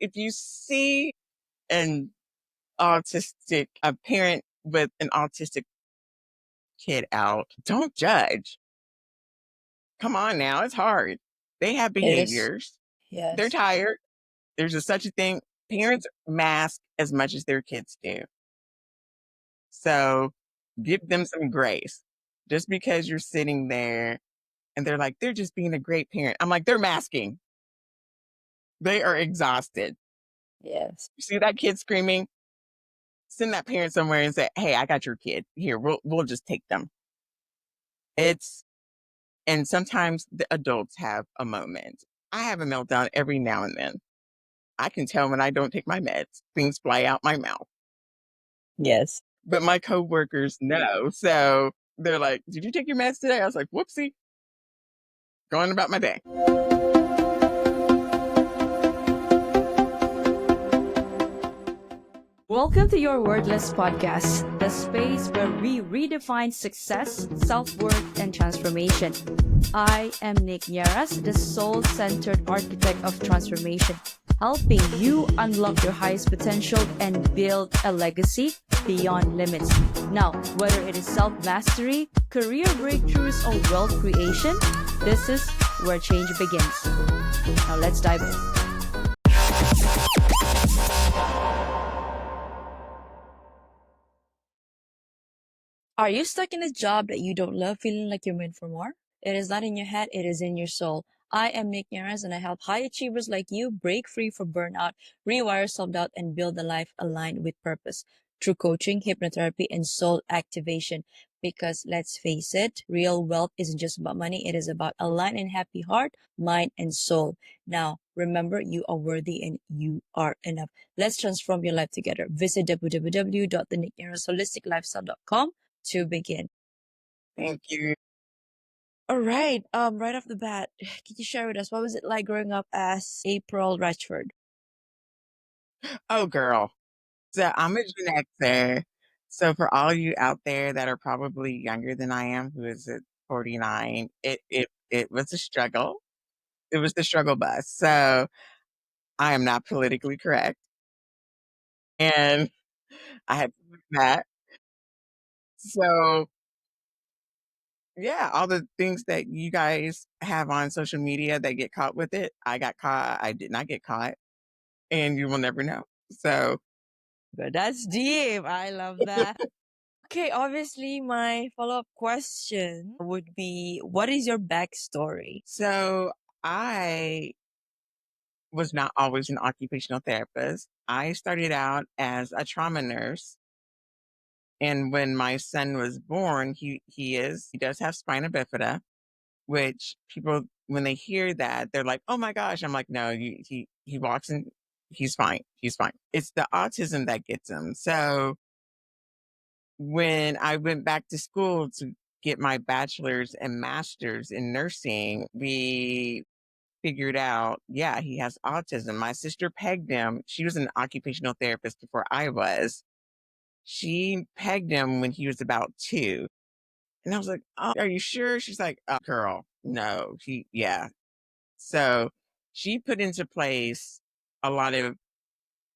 if you see an a parent with an autistic kid out, don't judge. Come on now, it's hard. They have It is. behaviors. They're Yes. tired. There's a such a thing. Parents mask as much as their kids do. So give them some grace. Just because you're sitting there and they're like, they're just being a great parent. I'm like, they're masking. They are exhausted. Yes. You see that kid screaming? Send that parent somewhere and say, "Hey, I got your kid. Here, we'll just take them." It's and sometimes the adults have a moment. I have a meltdown every now and then. I can tell when I don't take my meds. Things fly out my mouth. Yes. But my coworkers know. So they're like, "Did you take your meds today?" I was like, "Whoopsie, going about my day." Welcome to your Wordless podcast, the space where we redefine success, self-worth, and transformation. I am Nick Nieras, the soul-centered architect of transformation, helping you unlock your highest potential and build a legacy beyond limits. Now, whether it is self-mastery, career breakthroughs, or wealth creation, this is where change begins. Now let's dive in. Are you stuck in a job that you don't love, feeling like you're meant for more? It is not in your head, it is in your soul. I am Nick Nieras, and I help high achievers like you break free from burnout, rewire self-doubt, and build a life aligned with purpose through coaching, hypnotherapy, and soul activation. Because let's face it, real wealth isn't just about money, it is about a aligned and happy heart, mind, and soul. Now, remember, you are worthy and you are enough. Let's transform your life together. Visit www.thenicknieras.holisticlifestyle.com to begin. Thank you. All right. Right off the bat, can you share with us what was it like growing up as April Ratchford? Oh, girl. So I'm a Gen Xer. So for all you out there that are probably younger than I am, who is at 49, it was a struggle. It was the struggle bus. So I am not politically correct. And I had to learn that. So yeah, all the things that you guys have on social media that get caught with it, I got caught. I did not get caught, and you will never know. So But that's deep. I love that. Okay, obviously, my follow up question would be what is your backstory? so I was not always an occupational therapist. I started out as a trauma nurse. And when my son was born, he does have spina bifida, which people, when they hear that, they're like, "Oh my gosh." I'm like, "No, he walks in, he's fine. He's fine." It's the autism that gets him. So when I went back to school to get my bachelor's and master's in nursing, we figured out, yeah, he has autism. My sister pegged him. She was an occupational therapist before I was. She pegged him when he was about 2. And I was like, "Oh, are you sure?" She's like, "Oh, girl, no, yeah." So she put into place a lot of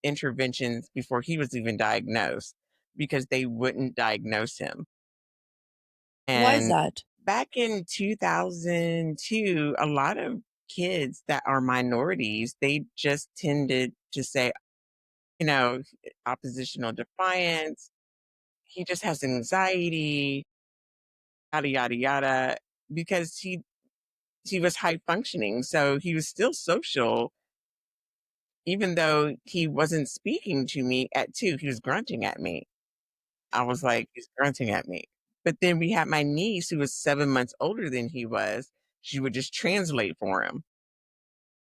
interventions before he was even diagnosed because they wouldn't diagnose him. Why is And that? back in 2002, a lot of kids that are minorities, they just tended to say, you know, oppositional defiance, he just has anxiety, yada, yada, yada, because he was high functioning. So he was still social, even though he wasn't speaking to me at 2, he was grunting at me. I was like, he's grunting at me. But then we had my niece who was 7 months older than he was. She would just translate for him.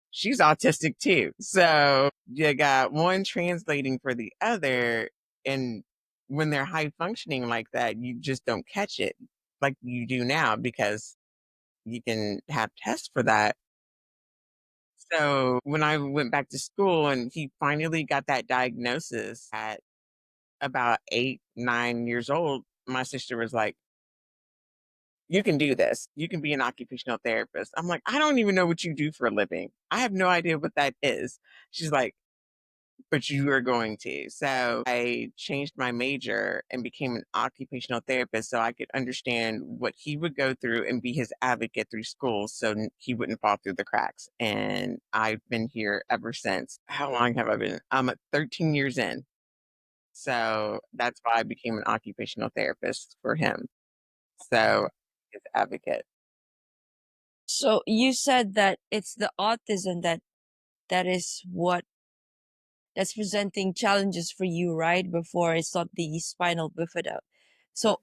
She's autistic too. So you got one translating for the other. And when they're high functioning like that, you just don't catch it like you do now because you can have tests for that. So when I went back to school and he finally got that diagnosis at about 8, 9 years old, my sister was like, "You can do this. You can be an occupational therapist." I'm like, "I don't even know what you do for a living. I have no idea what that is." She's like, but you are going to. So I changed my major and became an occupational therapist so I could understand what he would go through and be his advocate through school so he wouldn't fall through the cracks. And I've been here ever since. How long have I been? I'm at 13 years in. So that's why I became an occupational therapist for him. So his advocate. So you said that it's the autism that is what that's presenting challenges for you, right? Before it's not the spinal bifida. So,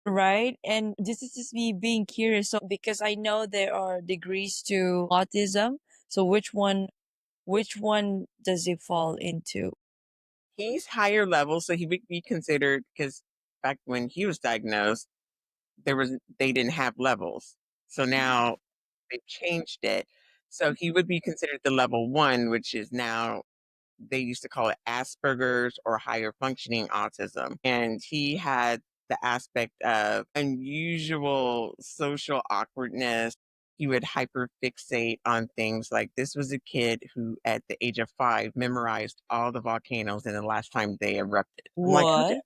right? And this is just me being curious. So, because I know there are degrees to autism. So which one does it fall into? He's higher level, so he would be considered because back when he was diagnosed, they didn't have levels. So now they've changed it. So he would be considered the level one, which is now they used to call it Asperger's or higher functioning autism. And he had the aspect of unusual social awkwardness. He would hyperfixate on things like this was a kid who, at the age of 5, memorized all the volcanoes and the last time they erupted. I'm like, What?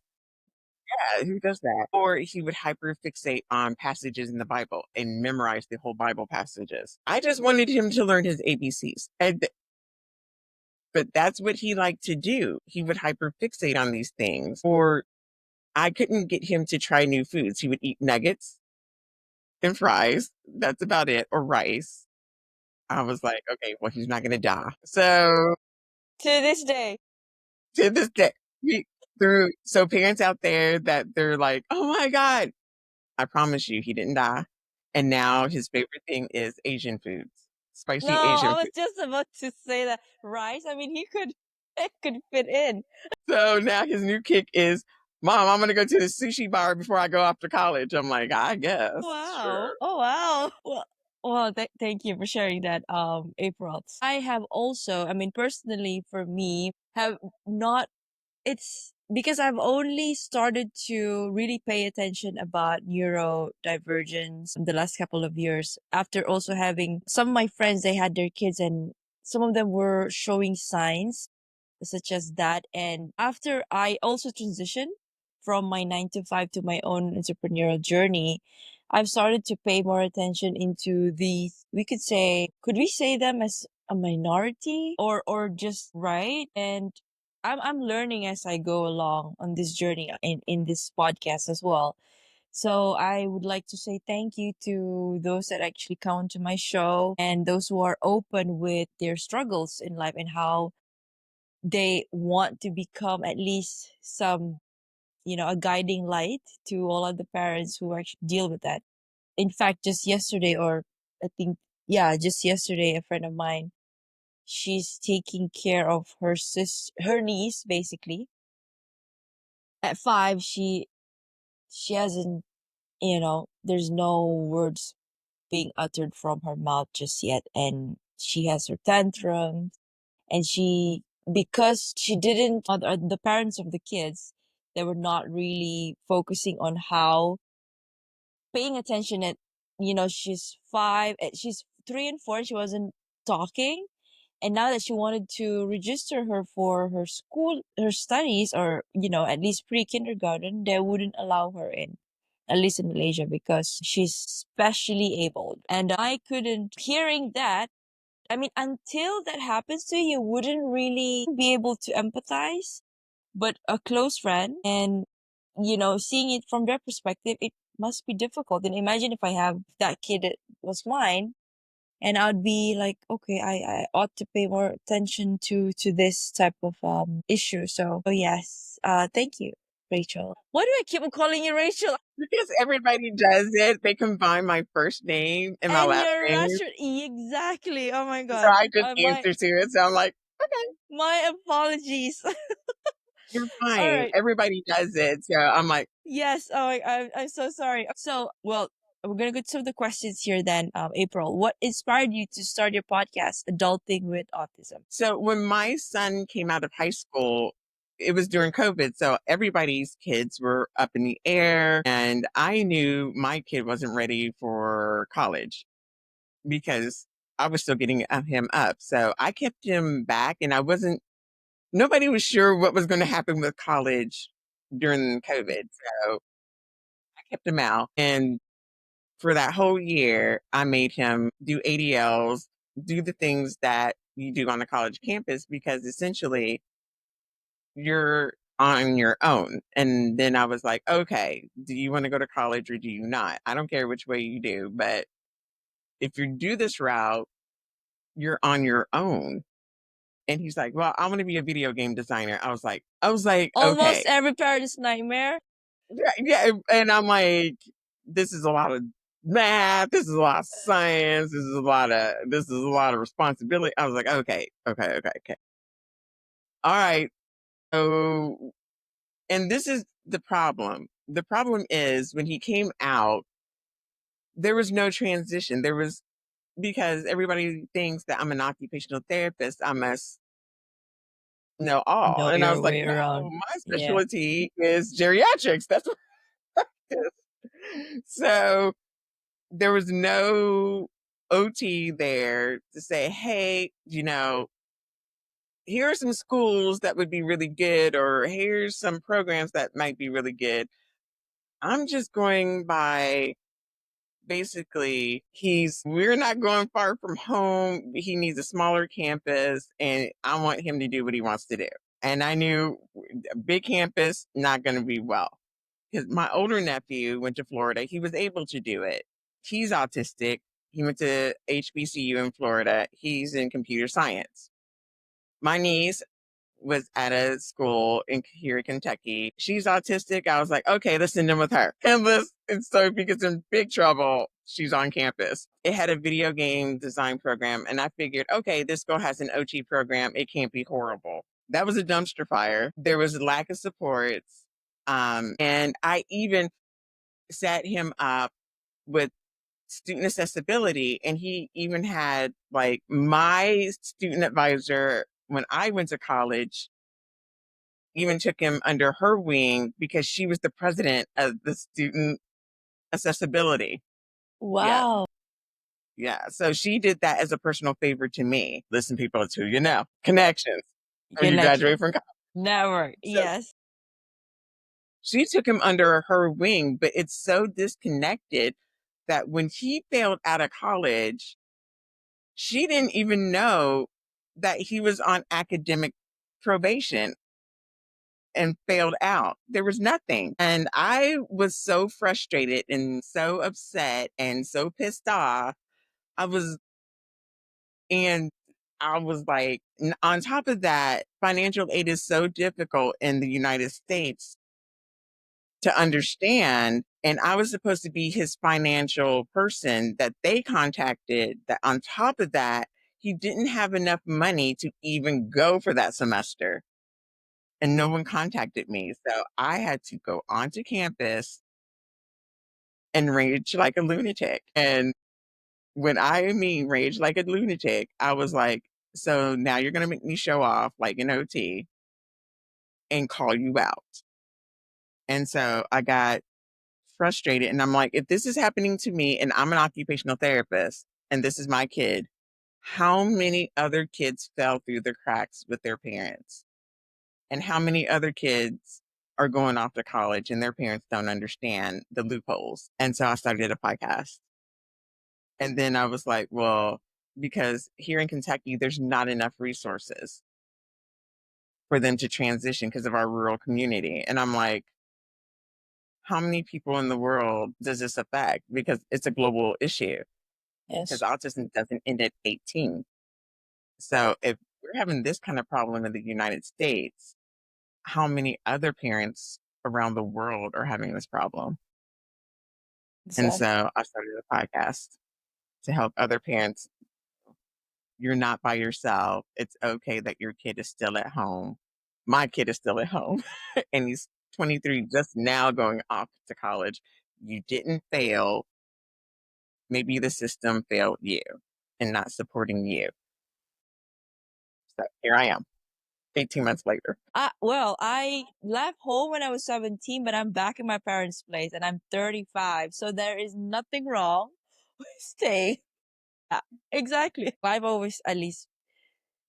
who does that? Or he would hyperfixate on passages in the Bible and memorize the whole Bible passages. I just wanted him to learn his ABCs. But that's what he liked to do. He would hyperfixate on these things. Or I couldn't get him to try new foods. He would eat nuggets and fries. That's about it. Or rice. I was like, okay, well, he's not going to die. So To this day. to this day, he, through so parents out there that they're like, oh my God, I promise you, he didn't die. And now his favorite thing is Asian foods, No, spicy I Asian was food. just about to say that rice. I mean, he could it could fit in. So now his new kick is, Mom, I'm going to go to the sushi bar before I go off to college. I'm like, I guess. Wow. Sure. Oh, wow. Well, thank you for sharing that, April. I have also, I mean, personally for me, have not, it's because I've only started to really pay attention about neurodivergence in the last couple of years after also having some of my friends, they had their kids and some of them were showing signs such as that. And after I also transitioned from my 9 to 5 to my own entrepreneurial journey, I've started to pay more attention into these, we could we say them as a minority or just right? And I'm learning as I go along on this journey in this podcast as well. So I would like to say thank you to those that actually come to my show and those who are open with their struggles in life and how they want to become at least some, a guiding light to all of the parents who actually deal with that. In fact, just yesterday, or I think, yeah, just yesterday, a friend of mine, she's taking care of her niece, basically. At 5, she hasn't, there's no words being uttered from her mouth just yet, and she has her tantrum, and she because she didn't the parents of the kids, they were not really focusing on how paying attention at, she's 5, she's 3 and 4, she wasn't talking. And now that she wanted to register her for her school, her studies, or at least pre-kindergarten, they wouldn't allow her in, at least in Malaysia, because she's specially abled. And I couldn't hearing that, I mean, until that happens to you, you wouldn't really be able to empathize. But a close friend and, seeing it from their perspective, it must be difficult. And imagine if I have that kid that was mine, and I'd be like, okay, I ought to pay more attention to this type of issue. So yes, thank you, Rachel. Why do I keep on calling you Rachel? Because everybody does it. They combine my first name and my And last you're name. Ratchford. Exactly. Oh my So God. I just My answer to it. So I'm like, okay, my apologies. you're All fine. right. Everybody does it. So I'm like, Yes. Oh, I'm so sorry. So, well, we're gonna go to some of the questions here then. April, what inspired you to start your podcast, Adulting with Autism? so when my son came out of high school, it was during COVID. So everybody's kids were up in the air. And I knew my kid wasn't ready for college because I was still getting him up. So I kept him back and I wasn't nobody was sure what was going to happen with college during COVID. So I kept him out. And for that whole year, I made him do ADLs, do the things that you do on a college campus, because essentially you're on your own. And then I was like, okay, do you want to go to college or do you not? I don't care which way you do, but if you do this route, you're on your own. And he's like, well, I want to be a video game designer. I was like, Almost okay. every parent's nightmare. Yeah, yeah. And I'm like, this is a lot of math, this is a lot of science, this is a lot of responsibility. I was like, okay, okay, okay, okay. All right. So, and this is the problem. The problem is when he came out, there was no transition. There was, because everybody thinks that I'm an occupational therapist, I must know all. Know And I your was like, way no, around. my Yeah. specialty is geriatrics. That's what it is. So there was no OT there to say, hey, here are some schools that would be really good, or here's some programs that might be really good. I'm just going by, basically, we're not going far from home. He needs a smaller campus, and I want him to do what he wants to do. And I knew a big campus, not going to be well. Because my older nephew went to Florida. He was able to do it. He's autistic. He went to HBCU in Florida. He's in computer science. My niece was at a school here in Kentucky. She's autistic. I was like, okay, let's send him with her. And so if he gets in big trouble, she's on campus. It had a video game design program, and I figured, okay, this girl has an OT program. It can't be horrible. That was a dumpster fire. There was a lack of supports. And I even set him up with student accessibility, and he even had, like, my student advisor when I went to college even took him under her wing because she was the president of the student accessibility. Yeah. Wow. Yeah. So she did that as a personal favor to me. Listen, people, it's who you know. Connections. When you Connection. graduate from college. Never. So Yes. she took him under her wing, but it's so disconnected that when he failed out of college, she didn't even know that he was on academic probation and failed out. There was nothing. And I was so frustrated and so upset and so pissed off. I was, and I was like, on top of that, financial aid is so difficult in the United States to understand. And I was supposed to be his financial person that they contacted. That on top of that, he didn't have enough money to even go for that semester. And no one contacted me. So I had to go onto campus and rage like a lunatic. And when I mean rage like a lunatic, I was like, so now you're going to make me show off like an OT and call you out. And so I got frustrated, and I'm like, if this is happening to me and I'm an occupational therapist and this is my kid, how many other kids fell through the cracks with their parents? And how many other kids are going off to college and their parents don't understand the loopholes? And so I started a podcast. And then I was like, well, because here in Kentucky, there's not enough resources for them to transition because of our rural community. And I'm like, how many people in the world does this affect? Because it's a global issue, because Yes. autism doesn't end at 18. So if we're having this kind of problem in the United States, how many other parents around the world are having this problem? And Exactly. so I started a podcast to help other parents. You're not by yourself. It's okay that your kid is still at home. My kid is still at home and he's 23, just now going off to college. You didn't fail. Maybe the system failed you and not supporting you. So here I am, 18 months later. I left home when I was 17, but I'm back in my parents' place and I'm 35. So there is nothing wrong with staying. Yeah, exactly. I've always, at least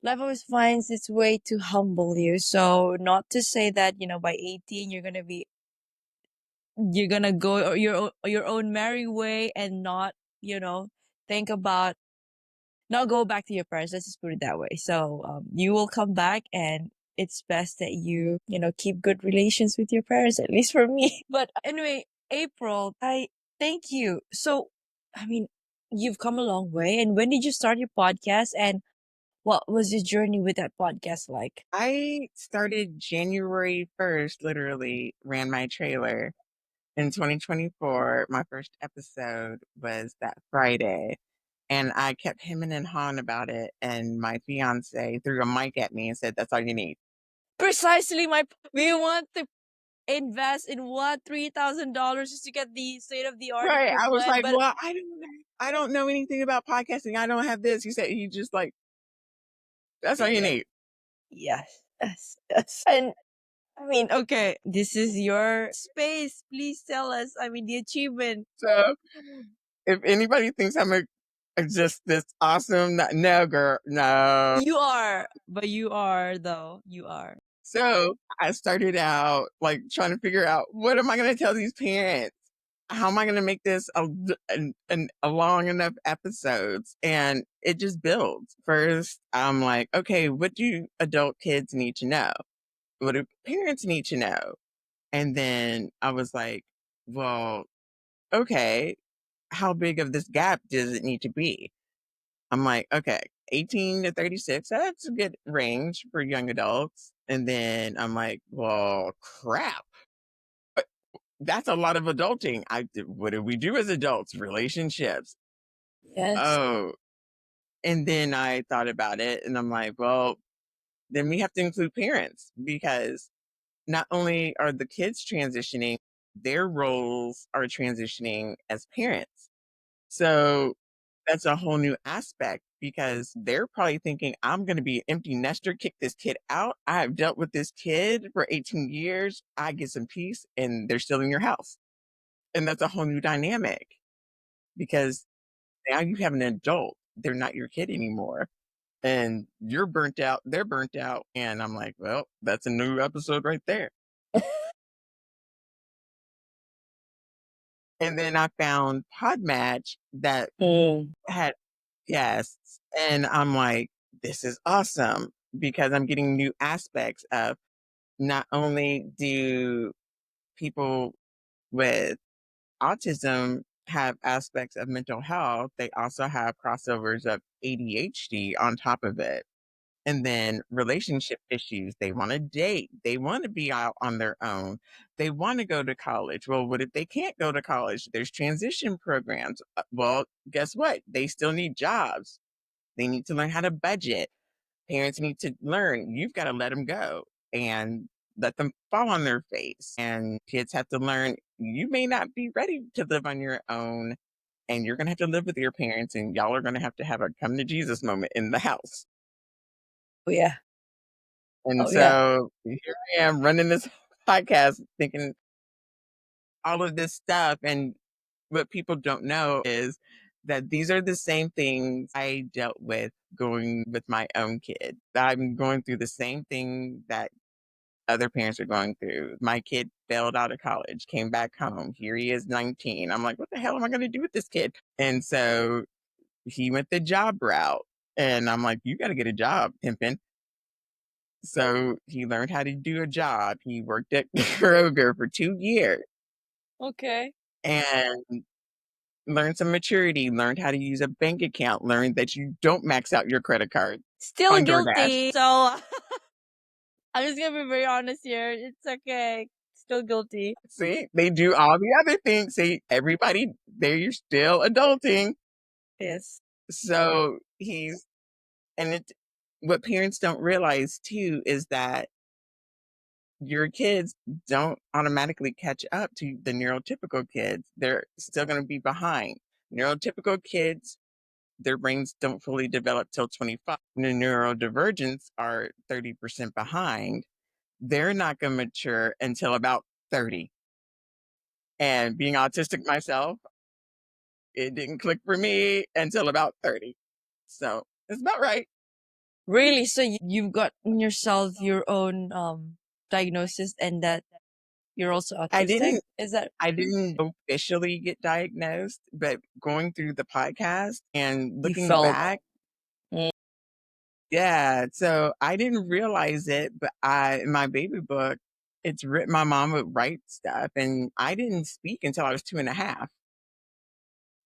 Life always finds its way to humble you. So not to say that, by 18 you're gonna go your own merry way and not, think about not go back to your parents. Let's just put it that way. So you will come back, and it's best that you keep good relations with your parents, at least for me. But anyway, April, I thank you. So, I mean, you've come a long way. And when did you start your podcast? And what was your journey with that podcast like? I started January 1st, literally ran my trailer in 2024. My first episode was that Friday. And I kept hemming and hawing about it. And my fiance threw a mic at me and said, "That's all you need." Precisely we want to invest in what $3,000 just to get the state of the art Right. I was equipment, like, but "Well, I don't know anything about podcasting. I don't have this." He said, he just like, "That's all you yeah, need." yes, yes, yes. And I mean, okay, this is your space. Please tell us. I mean, the achievement. So if anybody thinks just this awesome, no, girl, no. You are, but you are though. You are. So I started out like trying to figure out, what am I going to tell these parents? How am I going to make this a long enough episodes? And it just builds. First, I'm like, okay, what do adult kids need to know? What do parents need to know? And then I was like, well, okay, how big of this gap does it need to be? I'm like, okay, 18 to 36, that's a good range for young adults. And then I'm like, well, crap. That's a lot of adulting. What do we do as adults? Relationships. Yes. Oh, and then I thought about it and I'm like, well, then we have to include parents, because not only are the kids transitioning, their roles are transitioning as parents. So that's a whole new aspect, because they're probably thinking, I'm going to be an empty nester, kick this kid out. I've dealt with this kid for 18 years. I get some peace and they're still in your house. And that's a whole new dynamic, because now you have an adult. They're not your kid anymore. And you're burnt out. They're burnt out. And I'm like, well, that's a new episode right there. And then I found Podmatch that Mm. had guests. And I'm like, this is awesome, because I'm getting new aspects of, not only do people with autism have aspects of mental health, they also have crossovers of ADHD on top of it. And then relationship issues. They want to date. They want to be out on their own. They want to go to college. Well, what if they can't go to college? There's transition programs. Well, guess what? They still need jobs. They need to learn how to budget. Parents need to learn. You've got to let them go and let them fall on their face. And kids have to learn, you may not be ready to live on your own, and you're going to have to live with your parents, and y'all are going to have a come to Jesus moment in the house. Oh yeah. And Oh yeah. so here I am running this podcast thinking all of this stuff. And what people don't know is that these are the same things I dealt with going with my own kid. I'm going through the same thing that other parents are going through. My kid failed out of college, came back home. Here he is, 19. I'm like, what the hell am I going to do with this kid? And so he went the job route. And I'm like, you got to get a job, pimpin'. So he learned how to do a job. He worked at Kroger for 2 years Okay. and learned some maturity, learned how to use a bank account, learned that you don't max out your credit card Still on DoorDash. guilty. So I'm just gonna be very honest here. It's okay. Still guilty. See, they do all the other things. See, everybody, there you're still adulting. Yes. So and what parents don't realize too is that your kids don't automatically catch up to the neurotypical kids. They're still going to be behind. Neurotypical kids, their brains don't fully develop till 25. The neurodivergence are 30% behind. They're not going to mature until about 30. And being autistic myself, it didn't click for me until about 30. So it's about right. Really? So you've gotten yourself your own diagnosis and that you're also I autistic? didn't Is that I didn't officially get diagnosed, but going through the podcast and you looking felt? back, Mm. yeah, so I didn't realize it, but in my baby book, it's written my mom would write stuff, and I didn't speak until I was 2.5,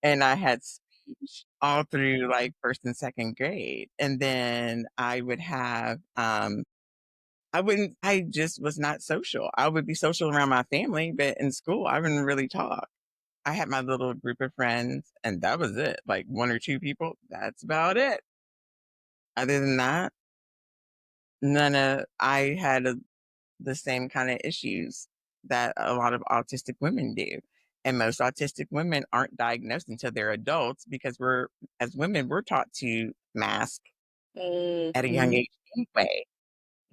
and I had speech all through, like, 1st and 2nd grade, and then I would have, I just was not social. I would be social around my family, but in school, I wouldn't really talk. I had my little group of friends, and that was it, like 1 or 2 people, that's about it. Other than that, none of I had the same kinda issues that a lot of autistic women do, and most autistic women aren't diagnosed until they're adults because as women, we're taught to mask at a young Mm-hmm. age anyway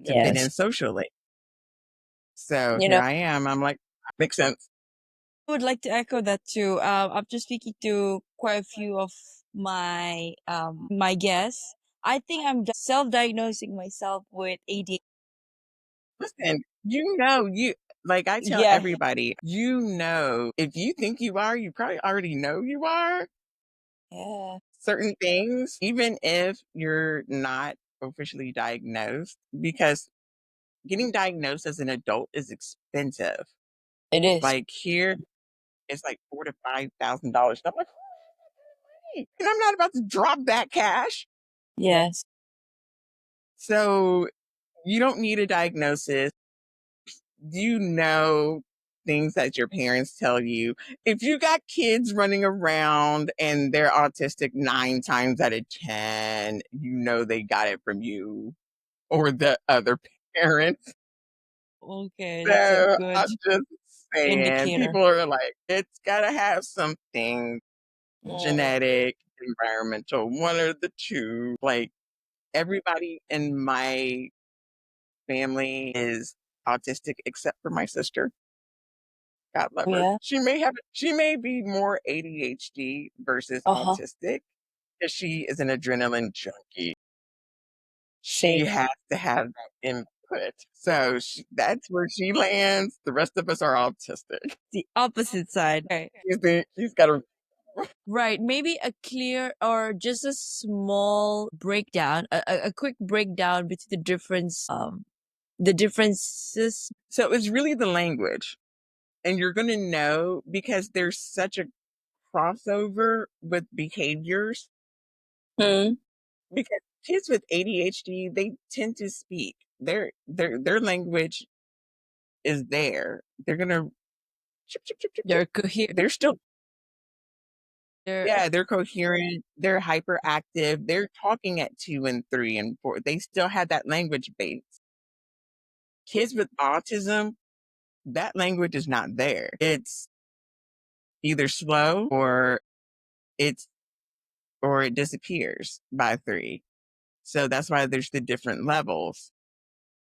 to fit Yes. in socially. So You here know, I am, I'm like, "Makes sense." I would like to echo that too. After speaking to quite a few of my guests, I think I'm self-diagnosing myself with ADHD. Listen, like I tell Yeah, everybody, if you think you are, you probably already know you are yeah, certain things, even if you're not officially diagnosed, because getting diagnosed as an adult is expensive. it is. Like here, it's like $4,000 to $5,000. I'm like, "Hey," and I'm not about to drop that cash. Yes, So you don't need a diagnosis. You know things that your parents tell you. If you got kids running around and they're autistic 9 times out of 10, you know they got it from you or the other parent. okay, that's a So good I'm just saying, indicator. people are like, it's got to have something Mm, genetic, environmental, one or the two. Like everybody in my family is autistic except for my sister. God love her. yeah. She may be more ADHD versus Uh-huh. autistic because she is an adrenaline junkie. She Same. has to have that input. So that's where she lands. The rest of us are autistic. The opposite side. Okay. She's got a Right. Maybe a clear or just a small breakdown, a quick breakdown between the differences. so it's really the language. And you're gonna know because there's such a crossover with behaviors Hmm. because kids with ADHD, they tend to speak. Their language is there. They're gonna chip, chip, chip, chip, chip. They're coherent. They're still, They're yeah, they're coherent. They're hyperactive. They're talking at 2 and 3 and 4. They still have that language base. Kids with autism, that language is not there. It's either slow it's or it disappears by 3. So that's why there's the different levels.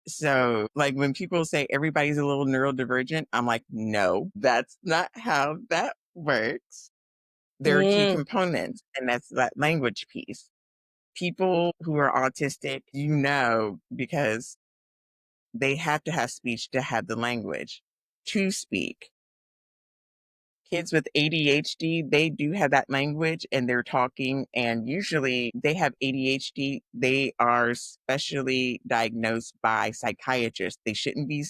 So, like when people say everybody's a little neurodivergent, I'm like, no, that's not how that works. There are key mm, components, and that's that language piece. People who are autistic, because they have to have speech to have the language to speak. Kids with ADHD, they do have that language and they're talking, and usually they have ADHD. They are specially diagnosed by psychiatrists. They shouldn't be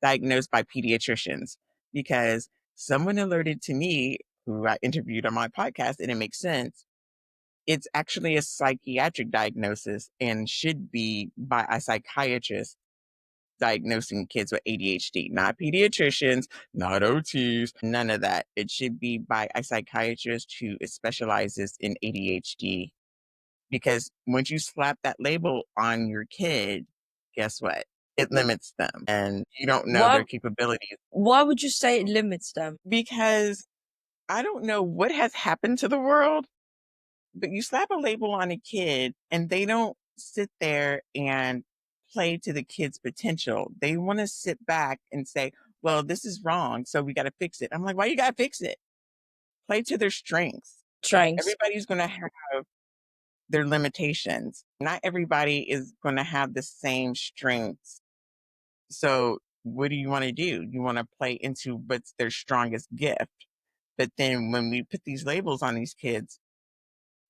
diagnosed by pediatricians because someone alerted to me who I interviewed on my podcast, and it makes sense. It's actually a psychiatric diagnosis and should be by a psychiatrist diagnosing kids with ADHD, not pediatricians, not OTs, none of that. It should be by a psychiatrist who specializes in ADHD. Because once you slap that label on your kid, guess what? It limits them and you don't know why their capabilities. why would you say it limits them? Because I don't know what has happened to the world, but you slap a label on a kid and they don't sit there and play to the kid's potential. They want to sit back and say, well, this is wrong, so we got to fix it. I'm like, why you got to fix it? Play to their strengths. Strengths. Everybody's going to have their limitations. Not everybody is going to have the same strengths. So, what do you want to do? You want to play into what's their strongest gift. But then when we put these labels on these kids,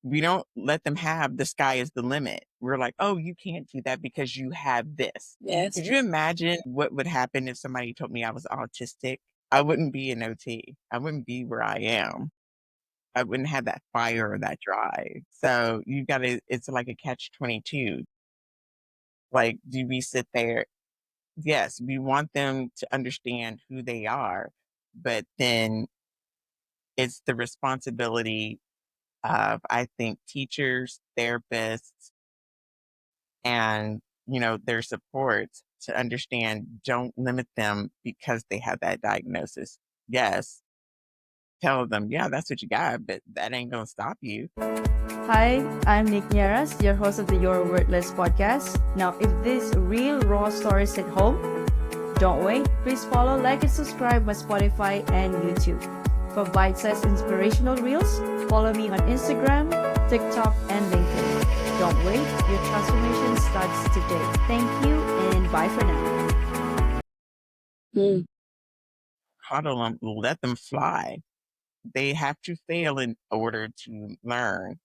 we don't let them have the sky is the limit. We're like, oh, you can't do that because you have this. Yes. Could you imagine what would happen if somebody told me I was autistic? I wouldn't be an OT. I wouldn't be where I am. I wouldn't have that fire or that drive. So you got to, it's like a catch 22. Like, do we sit there? Yes, we want them to understand who they are, but then it's the responsibility of, I think, teachers, therapists, and, their supports to understand, don't limit them because they have that diagnosis. Yes, tell them, yeah, that's what you got, but that ain't going to stop you. Hi, I'm Nick Nieras, your host of the Your Worthless podcast. Now, if these real raw stories hit home, don't wait. Please follow, like, and subscribe my Spotify and YouTube. For bite-sized inspirational reels, follow me on Instagram, TikTok, and LinkedIn. Don't wait. Your transformation starts today. Thank you, and bye for now. Mm. Coddle them, let them fly. They have to fail in order to learn.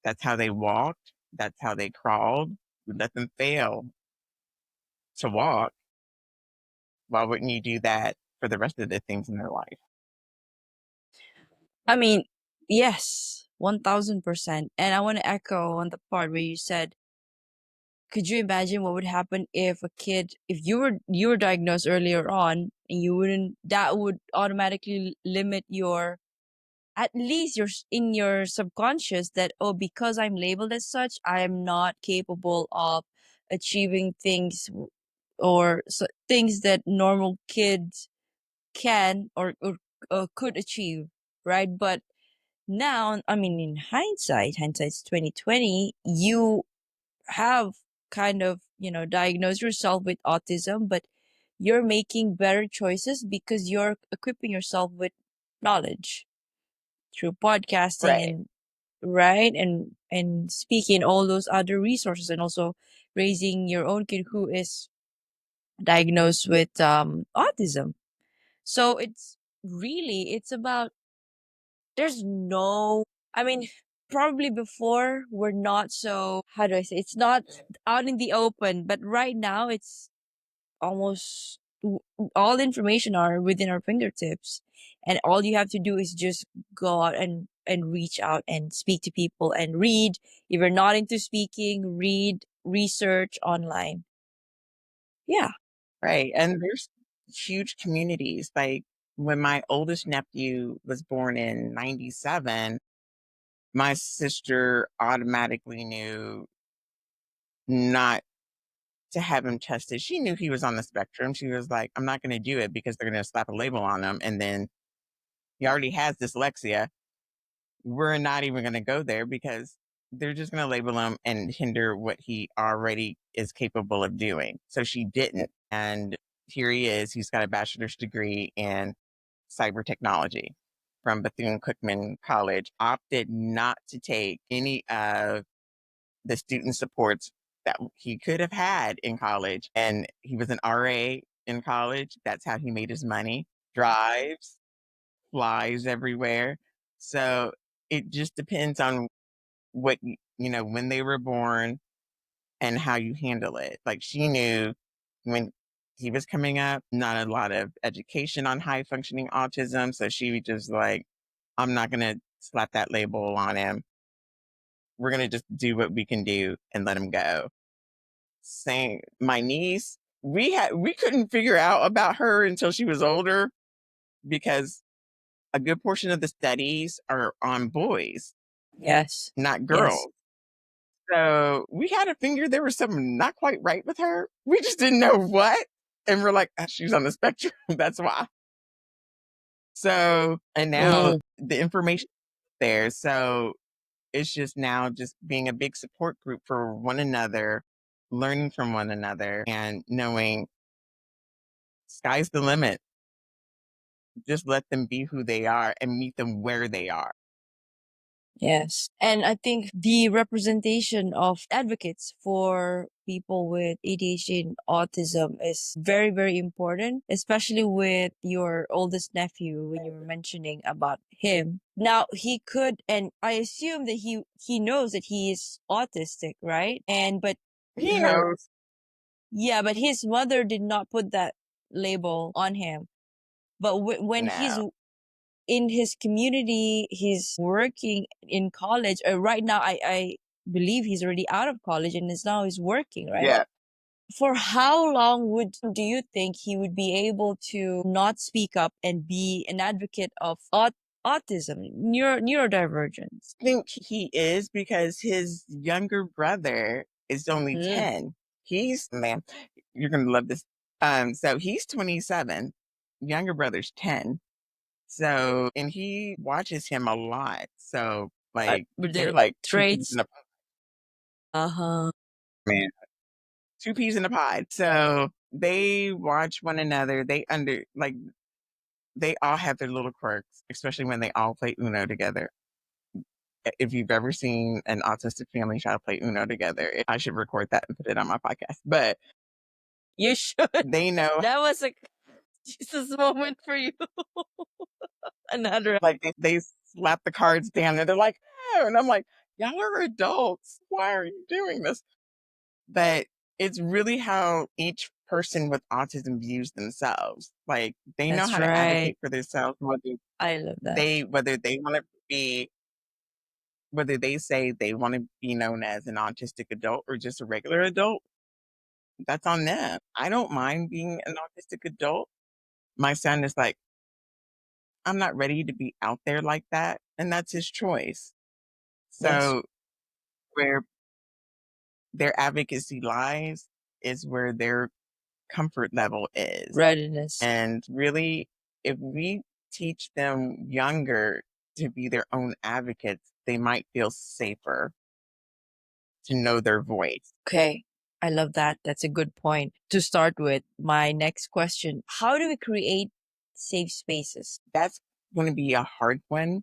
That's how they walked. That's how they crawled. We let them fail to walk. Why wouldn't you do that for the rest of the things in their life? I mean, yes, 1000%. And I want to echo on the part where you said, could you imagine what would happen if a kid, if you were diagnosed earlier on and you wouldn't, that would automatically limit your, at least in your subconscious, that, oh, because I'm labeled as such, I am not capable of achieving things, or things that normal kids can, or could achieve, right? But now, I mean, in hindsight's 2020, you have kind of, diagnosed yourself with autism, but you're making better choices because you're equipping yourself with knowledge through podcasting, Right. and right, and speaking, all those other resources, and also raising your own kid who is diagnosed with autism. So it's about, there's no, I mean, probably before we're not so, how do I say, it's not out in the open, but right now it's almost all information are within our fingertips, and all you have to do is just go out and reach out and speak to people and read. If you're not into speaking, read, research online. Yeah. Right. And there's huge communities. Like when my oldest nephew was born in 97, my sister automatically knew not to have him tested. She knew he was on the spectrum. She was like, I'm not going to do it because they're going to slap a label on him. And then he already has dyslexia. We're not even going to go there because they're just going to label him and hinder what he already is capable of doing. So she didn't. And here he is. He's got a bachelor's degree in cyber technology from Bethune-Cookman College, opted not to take any of the student supports that he could have had in college. And he was an RA in college. That's how he made his money. Drives, flies everywhere. So it just depends on what, when they were born and how you handle it. Like she knew when he was coming up, not a lot of education on high functioning autism. So she was just like, I'm not going to slap that label on him. We're going to just do what we can do and let him go. Same, my niece, we couldn't figure out about her until she was older because a good portion of the studies are on boys, Yes. not Yes. girls. So we had to figure there was something not quite right with her. We just didn't know what. And we're like, she's on the spectrum. That's why. So, and now Mm. the information is there. So it's just now just being a big support group for one another, learning from one another, and knowing sky's the limit. Just let them be who they are and meet them where they are. Yes. And I think the representation of advocates for people with ADHD and autism is very, very important, especially with your oldest nephew when you were mentioning about him. Now, he could, and I assume that he knows that he is autistic, right? And, but He her, knows yeah, but his mother did not put that label on him. But when he's now. in his community, he's working in college. Right now, I believe he's already out of college and is now he's working, right? Yeah. For how long do you think he would be able to not speak up and be an advocate of autism, neurodivergence? I think he is because his younger brother is only Mm. 10. He's, man, you're going to love this. So he's 27, younger brother's 10. So, and he watches him a lot. So, like, With they're the like two peas traits. in a Uh-huh. man, two peas in a pod. So they watch one another. They all have their little quirks, especially when they all play Uno together. If you've ever seen an autistic family try to play Uno together, I should record that and put it on my podcast. But You should. they know, That was a Jesus moment for you. Another. like, they slap the cards down and they're like, oh, and I'm like, y'all are adults. Why are you doing this? But it's really how each person with autism views themselves. Like, they know That's how to right. advocate for themselves, I love that. whether they want to be whether they say they want to be known as an autistic adult or just a regular adult. That's on them. I don't mind being an autistic adult. My son is like, I'm not ready to be out there like that. And that's his choice. Yes. So, where their advocacy lies is where their comfort level is. Readiness. And really, if we teach them younger to be their own advocates, they might feel safer to know their voice. Okay. I love that. That's a good point. To start with, my next question: how do we create safe spaces? That's going to be a hard one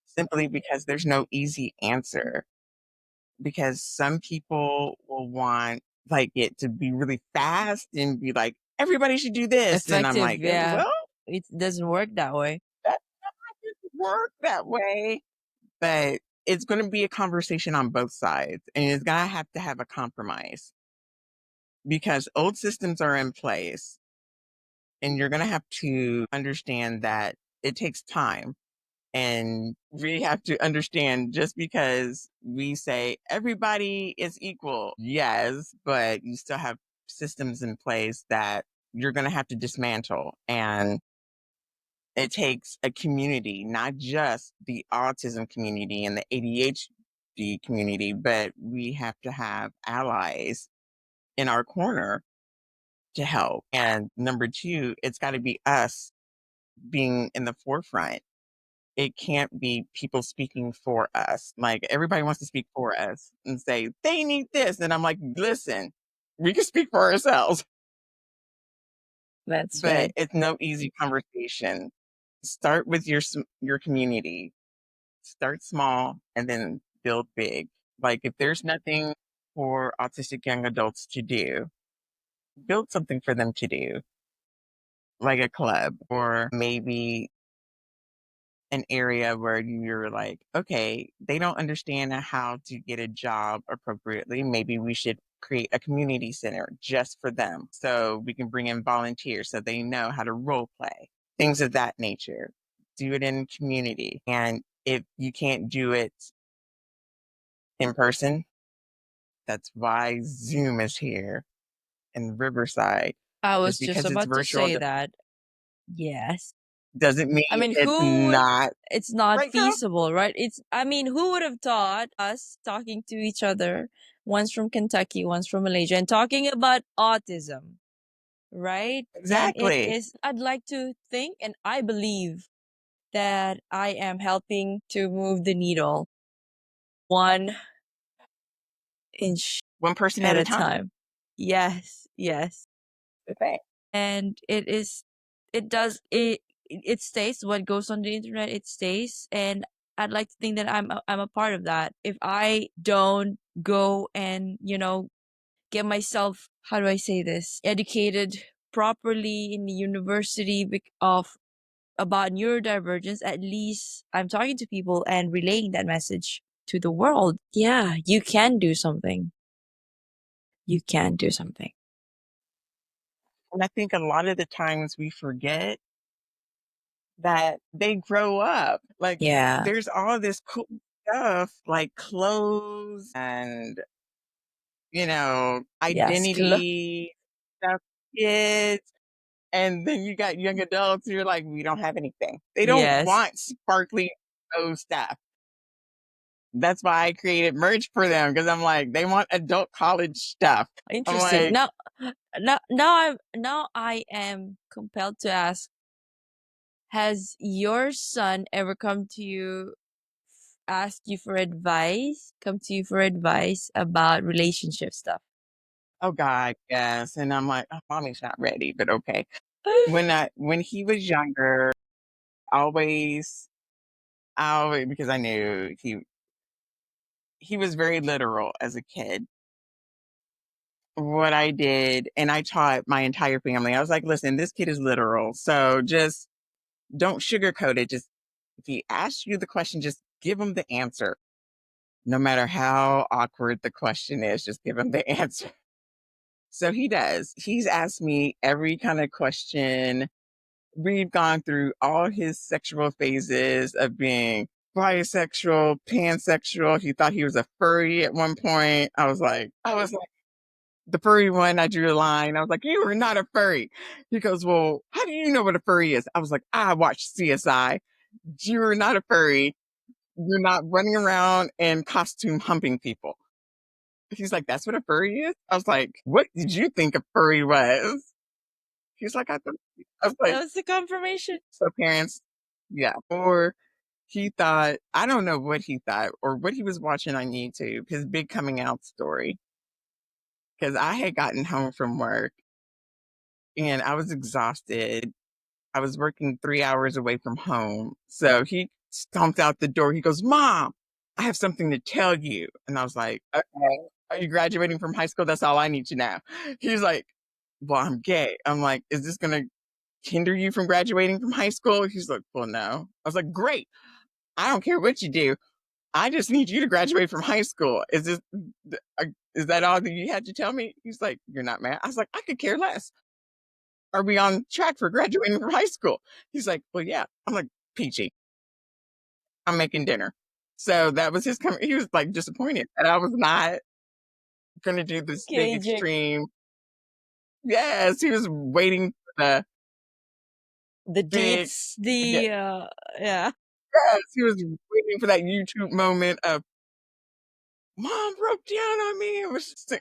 simply because there's no easy answer. Because some people will want like it to be really fast and be like, everybody should do this. And I'm Effective, like, yeah. well, It doesn't work that way. that doesn't work that way. But it's going to be a conversation on both sides and it's going to have a compromise because old systems are in place and you're going to have to understand that it takes time. And we have to understand just because we say everybody is equal, yes, but you still have systems in place that you're going to have to dismantle. And it takes a community, not just the autism community and the ADHD community, but we have to have allies in our corner to help. And number two, it's got to be us being in the forefront. It can't be people speaking for us. Like everybody wants to speak for us and say they need this, and I'm like, listen, we can speak for ourselves, That's but right. it's no easy conversation. Start with your community. Start small and then build big. Like if there's nothing for autistic young adults to do, build something for them to do, like a club or maybe an area where you're like, okay, they don't understand how to get a job appropriately. Maybe we should create a community center just for them so we can bring in volunteers so they know how to role play, things of that nature. Do it in community. And if you can't do it in person, that's why Zoom is here in Riverside. I was Just just because it's about to virtual say that. Yes. doesn't mean I mean, it's not it's not right, girl. feasible, right? I mean, who would have thought us talking to each other, one's from Kentucky, one's from Malaysia, and talking about autism, right? And it Exactly. is, I'd like to think, and I believe that I am helping to move the needle 1 inch One person at at a a time. time. Yes, yes. Okay. And it does, it stays, what goes on the internet, it stays. And I'd like to think that I'm a part of that. If I don't go and, get myself, how do I say this, educated properly in the university of about neurodivergence, at least I'm talking to people and relaying that message to the world. Yeah, you can do something. You can do something. And I think a lot of the times we forget that they grow up. Like, Yeah. there's all this cool stuff like clothes and, Yes. identity stuff, kids. And then you got young adults, you're like, we don't have anything. They don't Yes. want sparkly rose stuff. That's why I created merch for them because I'm like, they want adult college stuff. I'm Interesting. like, Now I am compelled to ask, has your son ever come to you, ask you for advice, come to you for advice about relationship stuff? oh God, yes. And I'm like, oh, mommy's not ready, but okay. When he was younger, always, because I knew he was very literal as a kid. What I did, and I taught my entire family, I was like, listen, this kid is literal. So just don't sugarcoat it. Just if he asks you the question, just give him the answer. No matter how awkward the question is, just give him the answer. So he does. He's asked me every kind of question. We've gone through all his sexual phases of being bisexual, pansexual. He thought he was a furry at one point. I was like, the furry one, I drew a line. I was like, you are not a furry. He goes, well, how do you know what a furry is? I was like, I watched CSI. You're not a furry. You're not running around in costume humping people. He's like, that's what a furry is? I was like, what did you think a furry was? He's like, I was like, That was the confirmation. so parents, yeah. Or he thought, I don't know what he thought or what he was watching on YouTube, his big coming out story. Because I had gotten home from work and I was exhausted. I was working 3 hours away from home. So he stomped out the door. He goes, Mom, I have something to tell you. And I was like, okay, are you graduating from high school? That's all I need to know. He's like, well, I'm gay. I'm like, is this going to hinder you from graduating from high school? He's like, well, no. I was like, great. I don't care what you do. I just need you to graduate from high school. Is that all that you had to tell me? He's like, you're not mad. I was like, I could care less. Are we on track for graduating from high school? He's like, well, yeah. I'm like, peachy. I'm making dinner. So that was he was like disappointed that I was not going to do this big KJ. extreme. Yes, he was waiting for the The big, deets, yeah, yeah. yes, he was waiting for that YouTube moment of mom broke down on me.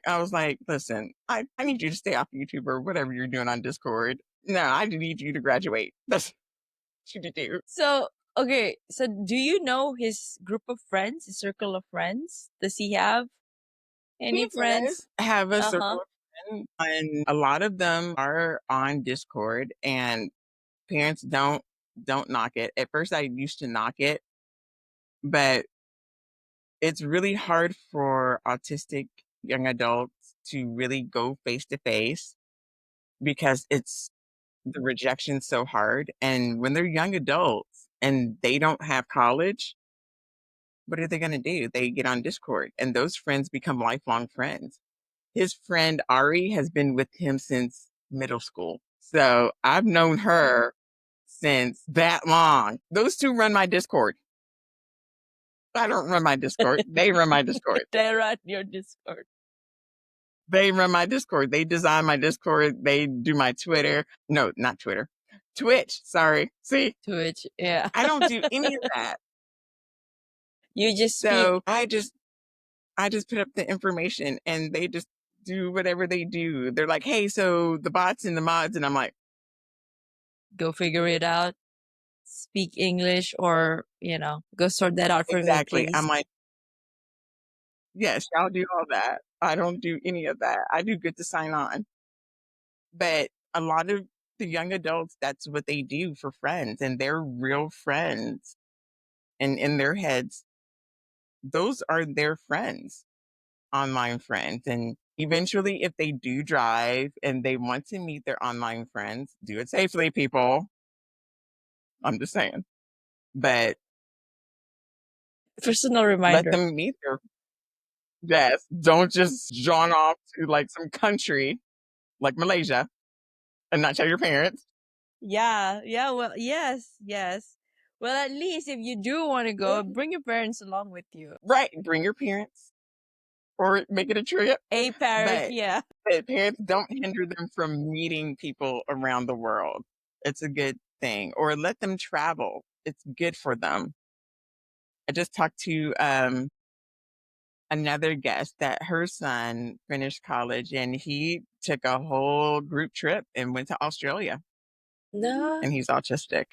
I was like, listen, I need you to stay off YouTube or whatever you're doing on Discord. No, I need you to graduate. That's what you to do. So, okay, so do you know his group of friends, his circle of friends? Does he have He any does friends? have a Uh-huh. circle of friends, and a lot of them are on Discord, and parents don't knock it. At first, I used to knock it, but it's really hard for autistic young adults to really go face to face because it's the rejection's so hard. And when they're young adults and they don't have college, what are they going to do? They get on Discord, and those friends become lifelong friends. His friend Ari has been with him since middle school. So I've known her since that long. Those two run my Discord. I don't run my Discord. They run my Discord. They're on your Discord. They run my Discord. They design my Discord. They do my Twitter. No, not Twitter. Twitch. Sorry. See, Twitch, yeah. I don't do any of that. You just speak, So I just put up the information and they just do whatever they do. They're like, hey, so the bots and the mods, and I'm like, go figure it out, speak English, or, go sort that out for me, exactly. please. I'm like, yes, y'all do all that. I don't do any of that. I do good to sign on. But a lot of the young adults, that's what they do for friends, and they're real friends. And in their heads, those are their friends, online friends. And eventually, if they do drive and they want to meet their online friends, do it safely, people. I'm just saying. But Personal let reminder. them meet their yes. Don't just jawn off to like some country like Malaysia and not tell your parents. Yeah, yeah, well, yes, yes. Well, at least if you do want to go, bring your parents along with you. Right. Bring your parents or make it a trip. A parent, But yeah. parents don't hinder them from meeting people around the world. It's a good thing. Or let them travel. It's good for them. I just talked to another guest that her son finished college and he took a whole group trip and went to Australia No, and he's autistic.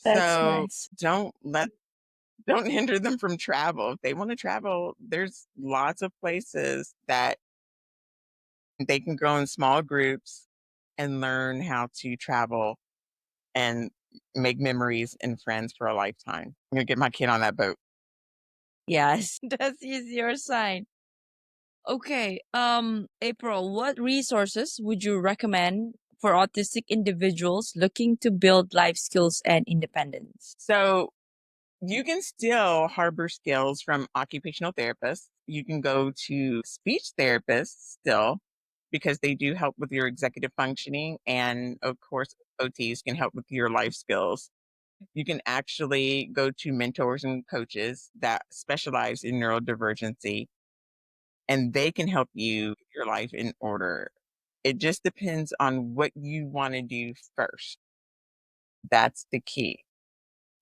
that's So nice. don't hinder them from travel. If they want to travel, there's lots of places that they can go in small groups and learn how to travel and make memories and friends for a lifetime. I'm gonna get my kid on that boat. Yes, that is your sign. Okay, April, what resources would you recommend for autistic individuals looking to build life skills and independence? So you can still harbor skills from occupational therapists. You can go to speech therapists still because they do help with your executive functioning. And of course, OTs can help with your life skills. You can actually go to mentors and coaches that specialize in neurodivergency, and they can help you get your life in order. It just depends on what you want to do first. That's the key.